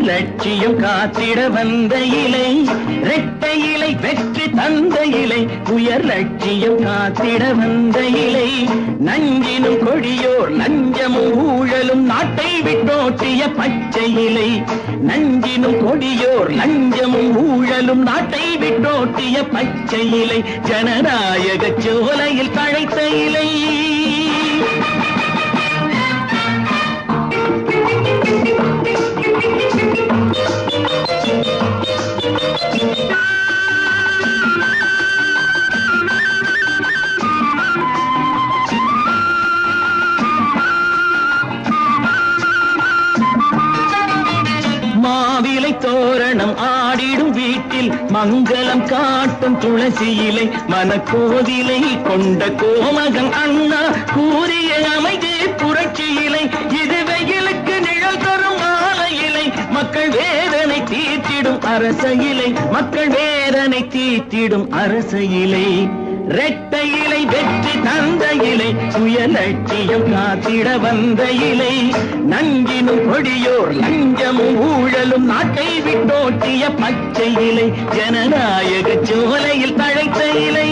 லட்சியம் காத்திட வந்த இலை, இரட்டை இலை வெற்றி தந்த இலை, உயர் லட்சியம் காத்திட வந்த இலை. நஞ்சினும் கொடியோர் லஞ்சமும் ஊழலும் நாட்டை விட்டோட்டிய பச்சை இலை, நஞ்சினும் கொடியோர் லஞ்சமும் ஊழலும் நாட்டை விட்டோட்டிய பச்சை இலை, ஜனநாயக சோலையில் தழைத்த இலை. மாவிலை தோரணம் ஆடிடும் வீட்டில் மங்களம் காட்டும் துளசி இலை, மனக்கோதிலை கொண்ட கோமகன் அண்ணா கூறிய அமைதி புரட்சி இலை. இது வெயிலுக்கு நிழல் தரும் மாலை இலை, மக்கள் வேதனை தீர்த்திடும் அரச இலை, மக்கள் வேதனை தீர்த்திடும் அரச இலை. இரட்டை இலை வெற்றி தந்த இலை, சுயலட்சியம் காத்திட வந்த இலை. நஞ்சினும் கொடியோர் லஞ்சமும் ஊழலும் நாட்டை விட்டோட்டிய பச்சை இலை, ஜனநாயக சோலையில் தழைத்த இலை.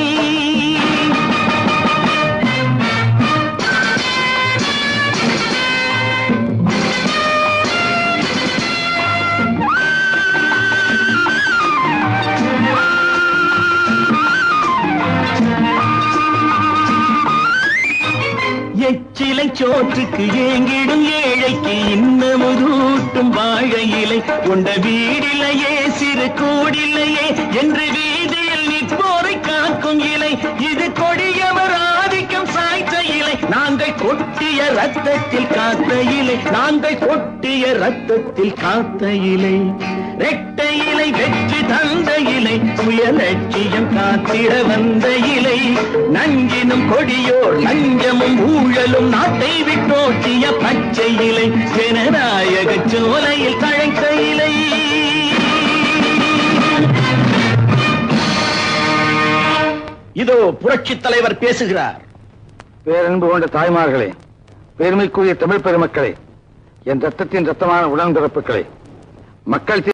எச்சிலை சோற்றுக்கு ஏங்கிடும் ஏழைக்கு இன்னமுதூட்டும் வாழை இலை, கொண்ட வீடிலையே சிறு கூடில்லையே என்று வீதியில் நிற்போரை காக்கும் இலை. இது கொடியவர் ஆதிக்கம் சாய்த்த இலை, நாங்கள் கொட்டிய ரத்தத்தில் காத்த இலை, நாங்கள் கொட்டிய ரத்தத்தில் காத்த இலை. இரட்டை இலை வெற்றி தந்த இலை, சுயலட்சியம் காத்திட வந்த இலை. நஞ்சினும் கொடியோர் லஞ்சமும் ஊழலும் நாட்டை விட்டோட்டிய பச்சை இலை, ஜனநாயக சோலையில் தழைத்த இலை. இதோ புரட்சி தலைவர் பேசுகிறார். பேரன்பு கொண்ட தாய்மார்களே, பெருமைக்குரிய தமிழ் பெருமக்களே, என் ரத்தத்தின் ரத்தமான உடன்பிறப்புகளே, மக்கள்